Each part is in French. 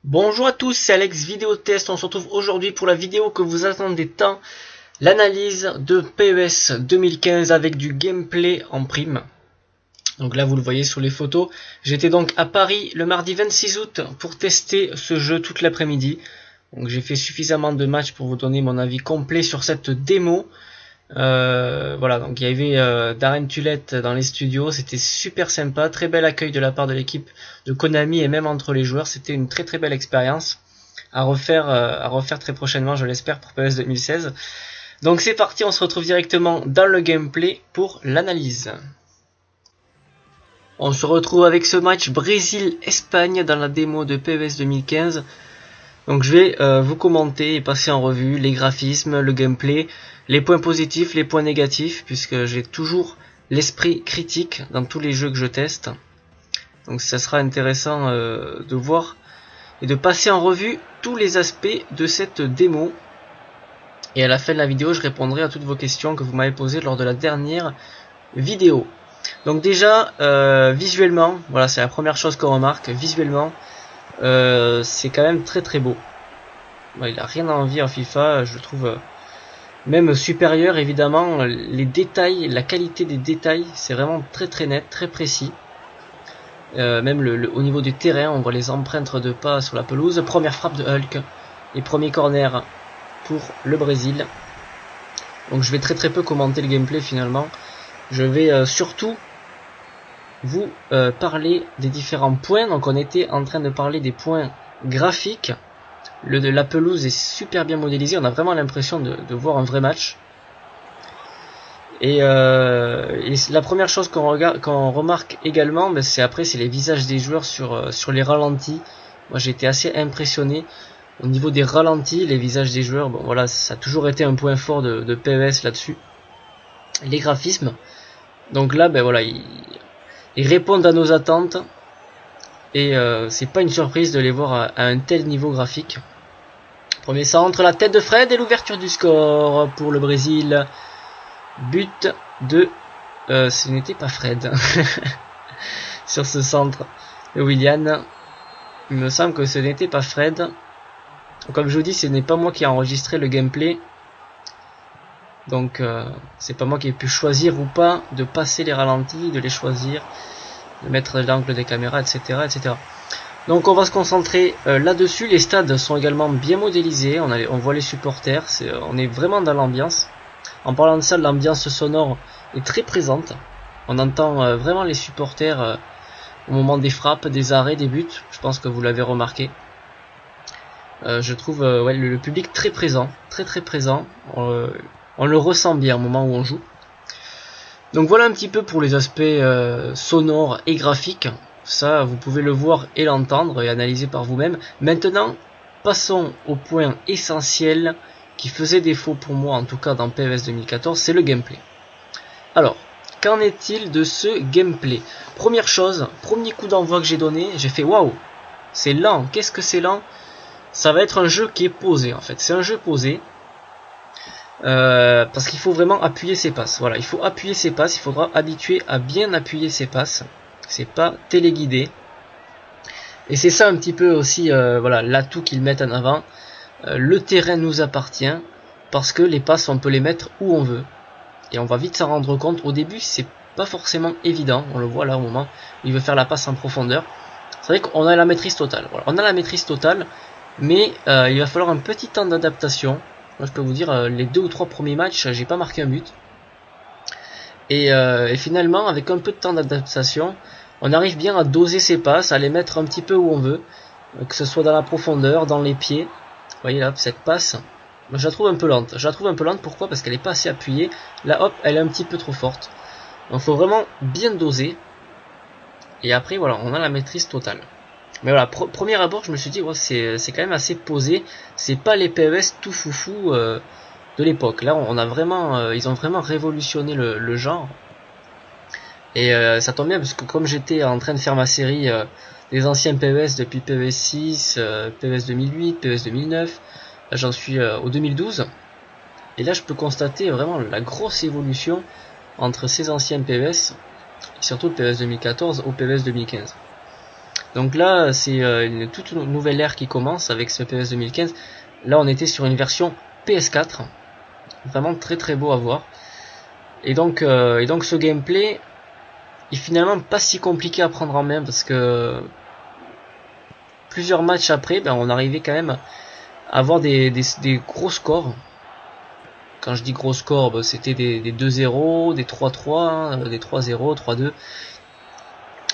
Bonjour à tous, c'est Alex Vidéo Test. On se retrouve aujourd'hui pour la vidéo que vous attendez tant, l'analyse de PES 2015 avec du gameplay en prime. Donc là vous le voyez sur les photos. J'étais donc à Paris le mardi 26 août pour tester ce jeu toute l'après-midi. Donc j'ai fait suffisamment de matchs pour vous donner mon avis complet sur cette démo. Voilà, donc il y avait Darren Tulette dans les studios, c'était super sympa, très bel accueil de la part de l'équipe de Konami et même entre les joueurs, c'était une très très belle expérience à refaire très prochainement, je l'espère, pour PES 2016. Donc c'est parti, on se retrouve directement dans le gameplay pour l'analyse. On se retrouve avec ce match Brésil-Espagne dans la démo de PES 2015. Donc je vais vous commenter et passer en revue les graphismes, le gameplay, les points positifs, les points négatifs, puisque j'ai toujours l'esprit critique dans tous les jeux que je teste. Donc ça sera intéressant de voir et de passer en revue tous les aspects de cette démo. Et à la fin de la vidéo, je répondrai à toutes vos questions que vous m'avez posées lors de la dernière vidéo. Donc déjà, visuellement, voilà, c'est la première chose qu'on remarque, visuellement, c'est quand même très très beau. Bon, il a rien à envier en FIFA, je trouve même supérieur évidemment. Les détails, la qualité des détails, c'est vraiment très très net, très précis. Même au niveau du terrain, on voit les empreintes de pas sur la pelouse. Première frappe de Hulk, les premiers corners pour le Brésil. Donc je vais très très peu commenter le gameplay finalement. Je vais surtout vous parler des différents points. Donc on était en train de parler des points graphiques. La pelouse est super bien modélisée, on a vraiment l'impression de voir un vrai match. Et la première chose qu'on remarque également, ben, c'est les visages des joueurs sur les ralentis. Moi j'ai été assez impressionné au niveau des ralentis, les visages des joueurs. Bon voilà, ça a toujours été un point fort de PES là-dessus. Les graphismes. Donc là, ben voilà, ils répondent à nos attentes. Et c'est pas une surprise de les voir à un tel niveau graphique. Premier centre, la tête de Fred et l'ouverture du score pour le Brésil. But de... ce n'était pas Fred. Sur ce centre de Willian. Il me semble que ce n'était pas Fred. Comme je vous dis, ce n'est pas moi qui ai enregistré le gameplay. Donc c'est pas moi qui ai pu choisir ou pas de passer les ralentis, de les choisir, de mettre l'angle des caméras, etc., etc. Donc on va se concentrer là-dessus. Les stades sont également bien modélisés, on voit les supporters, on est vraiment dans l'ambiance. En parlant de ça, l'ambiance sonore est très présente. On entend vraiment les supporters au moment des frappes, des arrêts, des buts. Je pense que vous l'avez remarqué. Je trouve ouais, le public très présent, très très présent. On le ressent bien au moment où on joue. Donc voilà un petit peu pour les aspects sonores et graphiques. Ça, vous pouvez le voir et l'entendre et analyser par vous-même. Maintenant, passons au point essentiel qui faisait défaut pour moi, en tout cas dans PES 2014, c'est le gameplay. Alors, qu'en est-il de ce gameplay? Première chose, premier coup d'envoi que j'ai donné, j'ai fait waouh, c'est lent. Qu'est-ce que c'est lent? Ça va être un jeu qui est posé en fait. C'est un jeu posé. Parce qu'il faut vraiment appuyer ses passes. Voilà, il faut appuyer ses passes, il faudra habituer à bien appuyer ses passes. C'est pas téléguidé. Et c'est ça un petit peu aussi voilà, l'atout qu'ils mettent en avant. Le terrain nous appartient parce que les passes on peut les mettre où on veut. Et on va vite s'en rendre compte. Au début c'est pas forcément évident. On le voit là au moment où il veut faire la passe en profondeur. C'est vrai qu'on a la maîtrise totale. Voilà, on a la maîtrise totale. Mais il va falloir un petit temps d'adaptation. Moi je peux vous dire, les 2 ou 3 premiers matchs, j'ai pas marqué un but. Et finalement, avec un peu de temps d'adaptation, on arrive bien à doser ses passes, à les mettre un petit peu où on veut. Que ce soit dans la profondeur, dans les pieds. Vous voyez là, cette passe, je la trouve un peu lente. Je la trouve un peu lente, pourquoi? Parce qu'elle n'est pas assez appuyée. Là, hop, elle est un petit peu trop forte. Donc il faut vraiment bien doser. Et après, voilà, on a la maîtrise totale. Mais voilà, premier abord, je me suis dit, ouais, c'est quand même assez posé. C'est pas les PES tout foufou de l'époque. Là, on a vraiment, ils ont vraiment révolutionné le genre. Et ça tombe bien parce que comme j'étais en train de faire ma série des anciens PES depuis PES 6, PES 2008, PES 2009, là j'en suis au 2012. Et là, je peux constater vraiment la grosse évolution entre ces anciens PES et surtout le PES 2014 au PES 2015. Donc là, c'est une toute nouvelle ère qui commence avec ce PES 2015. Là, on était sur une version PS4, vraiment très très beau à voir. Et donc ce gameplay est finalement pas si compliqué à prendre en main, parce que plusieurs matchs après, ben, on arrivait quand même à avoir des gros scores. Quand je dis gros scores, ben, c'était des 2-0, des 3-3, des 3-0, 3-2.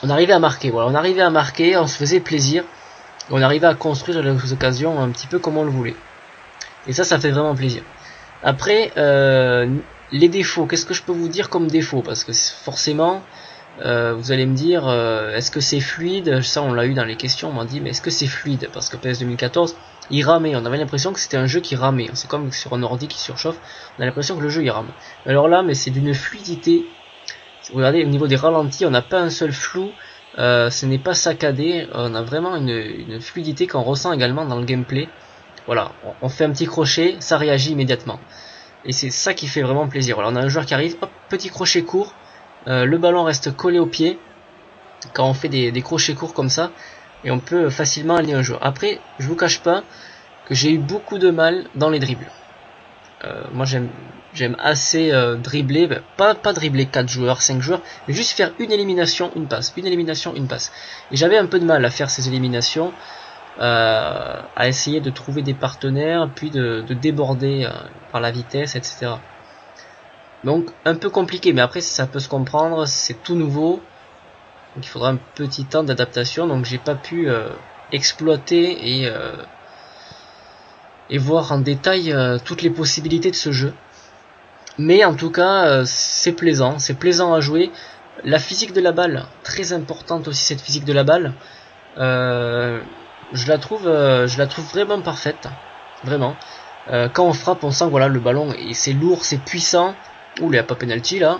On arrivait à marquer, voilà, on arrivait à marquer, on se faisait plaisir, on arrivait à construire les occasions un petit peu comme on le voulait. Et ça fait vraiment plaisir. Après, les défauts, qu'est-ce que je peux vous dire comme défaut? Parce que forcément, vous allez me dire, est-ce que c'est fluide? Ça, on l'a eu dans les questions, on m'a dit, mais est-ce que c'est fluide? Parce que PS 2014, il ramait, on avait l'impression que c'était un jeu qui ramait. C'est comme sur un ordi qui surchauffe, on a l'impression que le jeu il rame. Alors là, mais c'est d'une fluidité. Regardez, au niveau des ralentis, on n'a pas un seul flou, ce n'est pas saccadé, on a vraiment une fluidité qu'on ressent également dans le gameplay. Voilà, on fait un petit crochet, ça réagit immédiatement. Et c'est ça qui fait vraiment plaisir. Voilà, on a un joueur qui arrive, hop, petit crochet court, le ballon reste collé au pied, quand on fait des crochets courts comme ça, et on peut facilement aligner un joueur. Après, je vous cache pas que j'ai eu beaucoup de mal dans les dribbles. Moi j'aime assez dribbler, pas dribbler 4 joueurs, 5 joueurs, mais juste faire une élimination, une passe, une élimination, une passe. Et j'avais un peu de mal à faire ces éliminations, à essayer de trouver des partenaires, puis de déborder par la vitesse, etc. Donc un peu compliqué, mais après ça peut se comprendre, c'est tout nouveau, donc il faudra un petit temps d'adaptation, donc j'ai pas pu exploiter et voir en détail toutes les possibilités de ce jeu. Mais en tout cas, c'est plaisant à jouer. La physique de la balle, très importante aussi cette physique de la balle. Je la trouve vraiment parfaite, vraiment. Quand on frappe, on sent que voilà, le ballon, c'est lourd, c'est puissant. Ouh, il n'y a pas penalty là.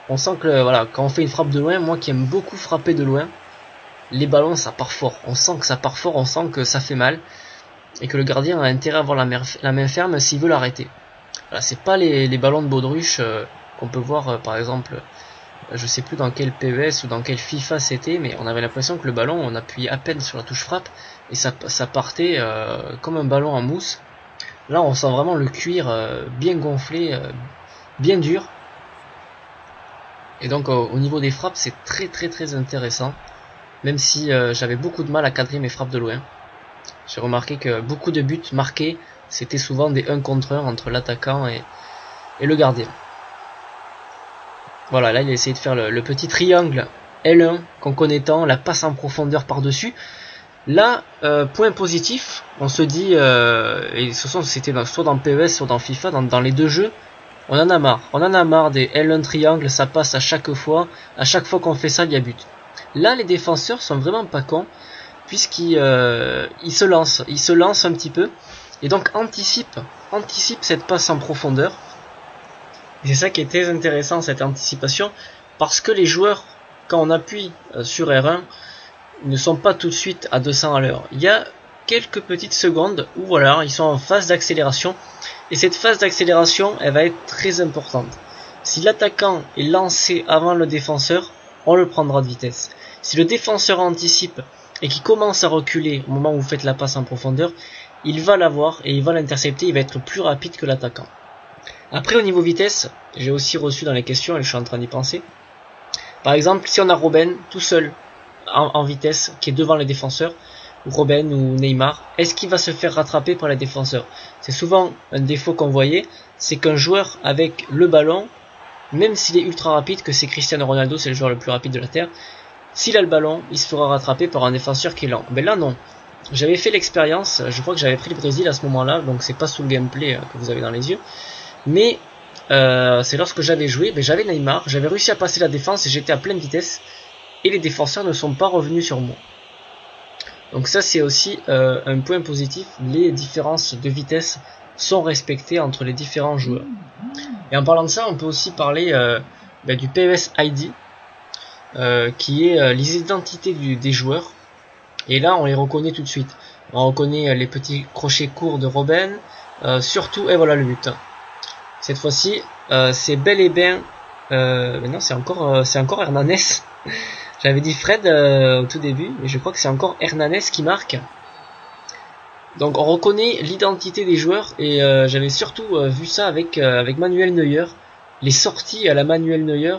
On sent que voilà, quand on fait une frappe de loin, moi qui aime beaucoup frapper de loin, les ballons ça part fort. On sent que ça part fort, on sent que ça fait mal. Et que le gardien a intérêt à avoir la main ferme s'il veut l'arrêter. Voilà, c'est pas les ballons de baudruche qu'on peut voir par exemple, je sais plus dans quel PES ou dans quel FIFA c'était, mais on avait l'impression que le ballon, on appuyait à peine sur la touche frappe et ça partait comme un ballon en mousse. Là on sent vraiment le cuir bien gonflé, bien dur. Et donc au niveau des frappes c'est très très très intéressant, même si j'avais beaucoup de mal à cadrer mes frappes de loin. J'ai remarqué que beaucoup de buts marqués, c'était souvent des 1 contre 1 entre l'attaquant et le gardien. Voilà, là il a essayé de faire le petit triangle L1 qu'on connaît tant, la passe en profondeur par-dessus. Là, point positif, on se dit, et c'était soit dans PES, soit dans FIFA, dans les deux jeux, on en a marre. On en a marre des L1 triangle, ça passe à chaque fois qu'on fait ça, il y a but. Là, les défenseurs sont vraiment pas cons, puisqu'ils se lancent un petit peu, et donc anticipe cette passe en profondeur. Et c'est ça qui est très intéressant, cette anticipation, parce que les joueurs, quand on appuie sur R1, ne sont pas tout de suite à 200 à l'heure. Il y a quelques petites secondes où voilà, ils sont en phase d'accélération, et cette phase d'accélération, elle va être très importante. Si l'attaquant est lancé avant le défenseur, on le prendra de vitesse. Si le défenseur anticipe et qui commence à reculer au moment où vous faites la passe en profondeur, il va l'avoir et il va l'intercepter, il va être plus rapide que l'attaquant. Après au niveau vitesse, j'ai aussi reçu dans les questions et je suis en train d'y penser. Par exemple, si on a Robben tout seul en vitesse qui est devant les défenseurs, Robben ou Neymar, est-ce qu'il va se faire rattraper par les défenseurs? C'est souvent un défaut qu'on voyait, c'est qu'un joueur avec le ballon, même s'il est ultra rapide, que c'est Cristiano Ronaldo, c'est le joueur le plus rapide de la Terre, s'il a le ballon, il se fera rattraper par un défenseur qui est lent. Mais là non. J'avais fait l'expérience, je crois que j'avais pris le Brésil à ce moment-là, donc c'est pas sous le gameplay que vous avez dans les yeux. Mais c'est lorsque j'avais joué, j'avais Neymar, j'avais réussi à passer la défense et j'étais à pleine vitesse. Et les défenseurs ne sont pas revenus sur moi. Donc ça c'est aussi un point positif, les différences de vitesse sont respectées entre les différents joueurs. Et en parlant de ça, on peut aussi parler du PES ID, qui est les identités des joueurs. Et là on les reconnaît tout de suite. On reconnaît les petits crochets courts de Robben, surtout, et voilà le but. Cette fois-ci, c'est bel et bien, non c'est encore Hernandez. J'avais dit Fred au tout début, mais je crois que c'est encore Hernanes qui marque. Donc on reconnaît l'identité des joueurs et j'avais surtout vu ça avec Manuel Neuer. Les sorties à la Manuel Neuer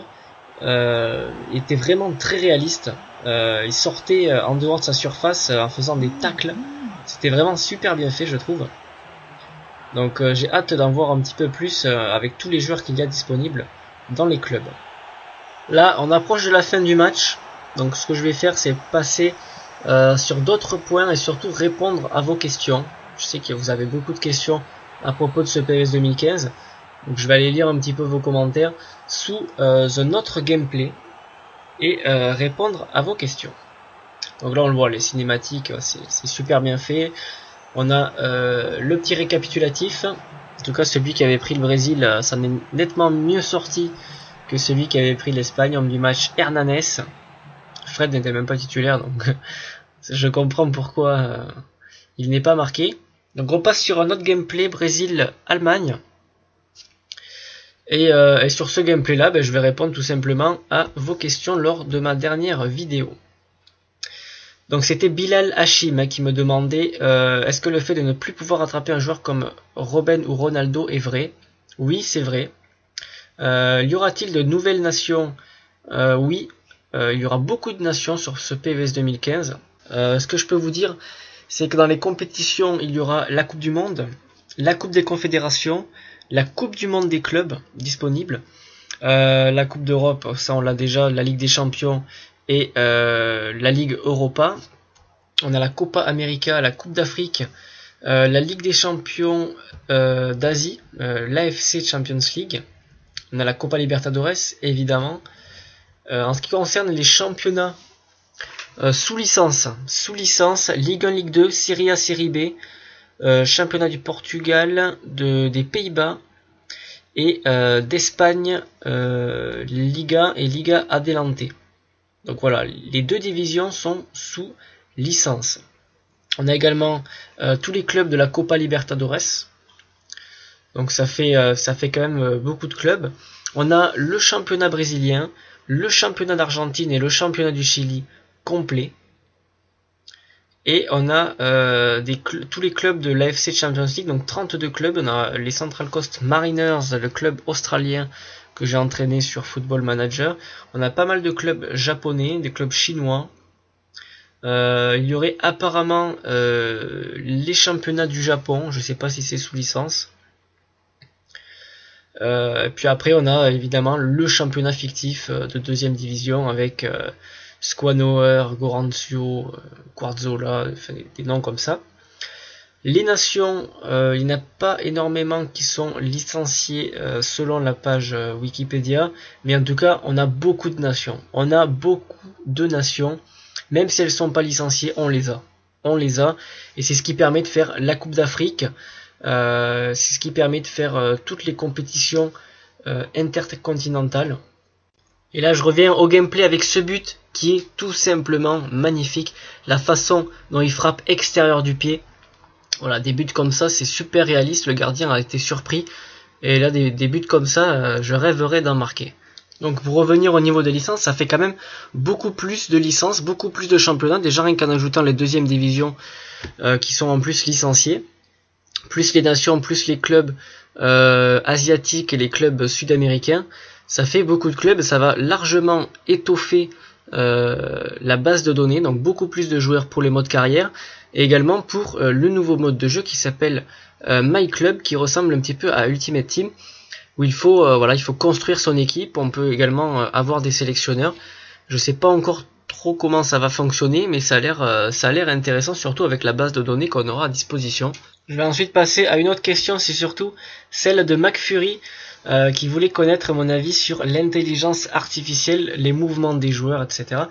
étaient vraiment très réalistes. Il sortait en dehors de sa surface en faisant des tacles. C'était vraiment super bien fait, je trouve. Donc j'ai hâte d'en voir un petit peu plus avec tous les joueurs qu'il y a disponibles dans les clubs. Là on approche de la fin du match. Donc ce que je vais faire c'est passer sur d'autres points et surtout répondre à vos questions. Je sais que vous avez beaucoup de questions à propos de ce PES 2015. Donc je vais aller lire un petit peu vos commentaires sous un autre gameplay et répondre à vos questions. Donc là on le voit, les cinématiques c'est super bien fait. On a le petit récapitulatif. En tout cas celui qui avait pris le Brésil, ça en est nettement mieux sorti que celui qui avait pris l'Espagne. Homme du match Hernanes. Fred n'était même pas titulaire, donc je comprends pourquoi il n'est pas marqué. Donc on passe sur un autre gameplay Brésil-Allemagne. Et sur ce gameplay là, je vais répondre tout simplement à vos questions lors de ma dernière vidéo. Donc c'était Bilal Hachim qui me demandait est-ce que le fait de ne plus pouvoir attraper un joueur comme Robben ou Ronaldo est vrai? Oui, c'est vrai. Y aura-t-il de nouvelles nations? Oui. Il y aura beaucoup de nations sur ce PES 2015. Ce que je peux vous dire, c'est que dans les compétitions, il y aura la Coupe du Monde, la Coupe des Confédérations, la Coupe du Monde des clubs disponible, la Coupe d'Europe, ça on l'a déjà, la Ligue des Champions et la Ligue Europa. On a la Copa América, la Coupe d'Afrique, la Ligue des Champions d'Asie, l'AFC Champions League. On a la Copa Libertadores, évidemment. En ce qui concerne les championnats sous licence, Ligue 1, Ligue 2, Serie A, Serie B, championnat du Portugal, des Pays-Bas et d'Espagne, Liga et Liga Adelante. Donc voilà, les deux divisions sont sous licence. On a également tous les clubs de la Copa Libertadores. Donc ça fait quand même beaucoup de clubs. On a le championnat brésilien, le championnat d'Argentine et le championnat du Chili complet. Et on a tous les clubs de l'AFC Champions League, donc 32 clubs. On a les Central Coast Mariners, le club australien que j'ai entraîné sur Football Manager. On a pas mal de clubs japonais, des clubs chinois. Il y aurait apparemment les championnats du Japon, je sais pas si c'est sous licence. Puis après on a évidemment le championnat fictif de deuxième division avec Squanauer, Goranzio, Quarzola, enfin, des noms comme ça. Les nations, il n'y en a pas énormément qui sont licenciées selon la page Wikipédia, mais en tout cas on a beaucoup de nations. On a beaucoup de nations, même si elles ne sont pas licenciées, on les a. On les a, et c'est ce qui permet de faire la Coupe d'Afrique. C'est ce qui permet de faire toutes les compétitions intercontinentales. Et là je reviens au gameplay avec ce but qui est tout simplement magnifique. La façon dont il frappe extérieur du pied. Voilà, des buts comme ça c'est super réaliste. Le gardien a été surpris. Et là des buts comme ça je rêverais d'en marquer. Donc pour revenir au niveau des licences, ça fait quand même beaucoup plus de licences, beaucoup plus de championnats. Déjà rien qu'en ajoutant les deuxièmes divisions qui sont en plus licenciées. Plus les nations, plus les clubs asiatiques et les clubs sud-américains, ça fait beaucoup de clubs, ça va largement étoffer la base de données, donc beaucoup plus de joueurs pour les modes carrière, et également pour le nouveau mode de jeu qui s'appelle My Club, qui ressemble un petit peu à Ultimate Team, où il faut construire son équipe. On peut également avoir des sélectionneurs. Je sais pas encore trop comment ça va fonctionner, mais ça a l'air intéressant, surtout avec la base de données qu'on aura à disposition. Je vais ensuite passer à une autre question, c'est surtout celle de McFury qui voulait connaître mon avis sur l'intelligence artificielle, les mouvements des joueurs, etc.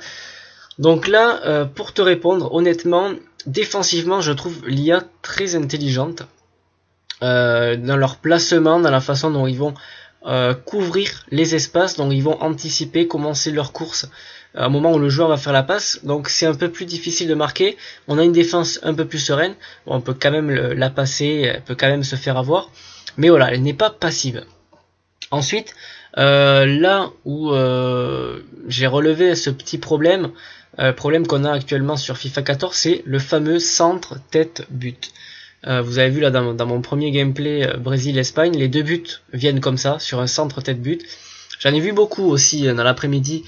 Donc là, pour te répondre, honnêtement, défensivement, je trouve l'IA très intelligente dans leur placement, dans la façon dont ils vont couvrir les espaces, dont ils vont anticiper, commencer leur course au moment où le joueur va faire la passe. Donc c'est un peu plus difficile de marquer. On a une défense un peu plus sereine. Bon, on peut quand même la passer, elle peut quand même se faire avoir. Mais voilà, elle n'est pas passive. Ensuite, là où j'ai relevé ce petit problème, problème qu'on a actuellement sur FIFA 14, c'est le fameux centre tête but. Vous avez vu là dans mon premier gameplay Brésil-Espagne, les 2 buts viennent comme ça, sur un centre tête but. J'en ai vu beaucoup aussi dans l'après-midi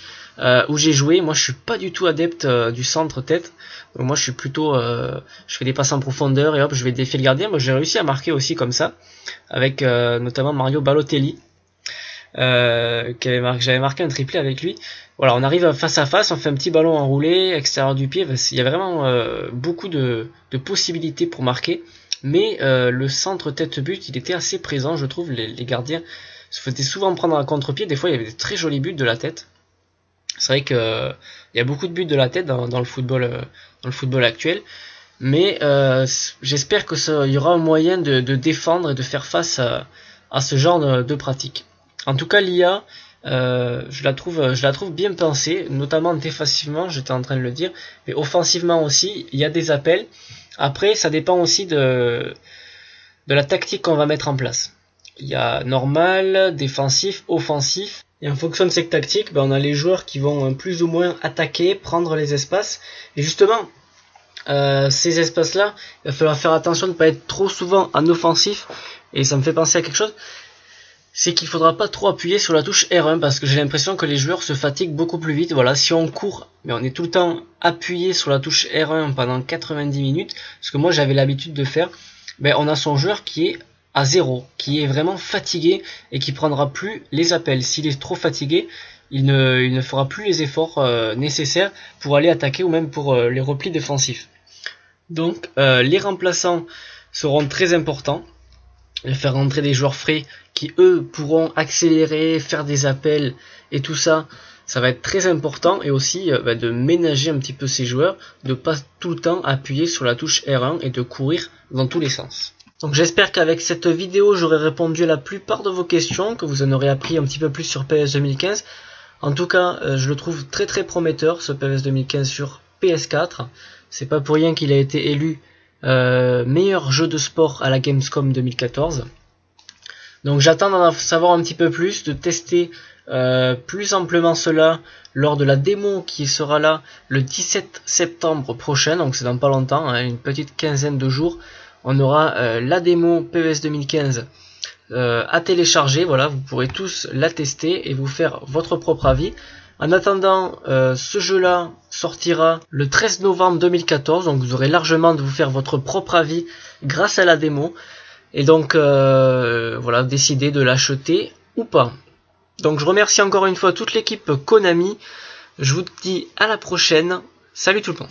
où j'ai joué. Moi je suis pas du tout adepte du centre tête. Donc moi je suis plutôt je fais des passes en profondeur et hop je vais défier le gardien. Moi j'ai réussi à marquer aussi comme ça avec notamment Mario Balotelli. J'avais marqué un triplé avec lui. Voilà, on arrive face à face, on fait un petit ballon enroulé, extérieur du pied. Il y a vraiment beaucoup de possibilités pour marquer. Mais le centre tête but il était assez présent, je trouve. Les gardiens se faisaient souvent prendre à contre-pied. Des fois il y avait des très jolis buts de la tête. C'est vrai que il y a beaucoup de buts de la tête dans le football actuel. Mais j'espère que il y aura un moyen de défendre et de faire face à ce genre de pratique. En tout cas l'IA je la trouve bien pensée, notamment défensivement, j'étais en train de le dire, mais offensivement aussi, il y a des appels. Après ça dépend aussi de la tactique qu'on va mettre en place. Il y a normal, défensif, offensif. Et en fonction de cette tactique, on a les joueurs qui vont plus ou moins attaquer, prendre les espaces. Et justement, ces espaces-là, il va falloir faire attention de ne pas être trop souvent en offensif. Et ça me fait penser à quelque chose, c'est qu'il faudra pas trop appuyer sur la touche R1 parce que j'ai l'impression que les joueurs se fatiguent beaucoup plus vite. Voilà, si on court, mais on est tout le temps appuyé sur la touche R1 pendant 90 minutes, ce que moi j'avais l'habitude de faire, on a son joueur qui est à 0, qui est vraiment fatigué et qui prendra plus les appels. S'il est trop fatigué, il ne fera plus les efforts nécessaires pour aller attaquer ou même pour les replis défensifs. Donc les remplaçants seront très importants. Faire rentrer des joueurs frais qui eux pourront accélérer, faire des appels et tout ça, ça va être très important. Et aussi de ménager un petit peu ces joueurs, de pas tout le temps appuyer sur la touche R1 et de courir dans tous les sens. Donc j'espère qu'avec cette vidéo j'aurai répondu à la plupart de vos questions, que vous en aurez appris un petit peu plus sur PES 2015. En tout cas je le trouve très très prometteur ce PES 2015 sur PS4. C'est pas pour rien qu'il a été élu meilleur jeu de sport à la Gamescom 2014. Donc j'attends d'en savoir un petit peu plus, de tester plus amplement cela lors de la démo qui sera là le 17 septembre prochain, donc c'est dans pas longtemps, une petite quinzaine de jours. On aura la démo PES 2015 à télécharger. Voilà, vous pourrez tous la tester et vous faire votre propre avis. En attendant, ce jeu-là sortira le 13 novembre 2014, donc vous aurez largement de vous faire votre propre avis grâce à la démo. Et donc, voilà, décider de l'acheter ou pas. Donc je remercie encore une fois toute l'équipe Konami. Je vous dis à la prochaine. Salut tout le monde.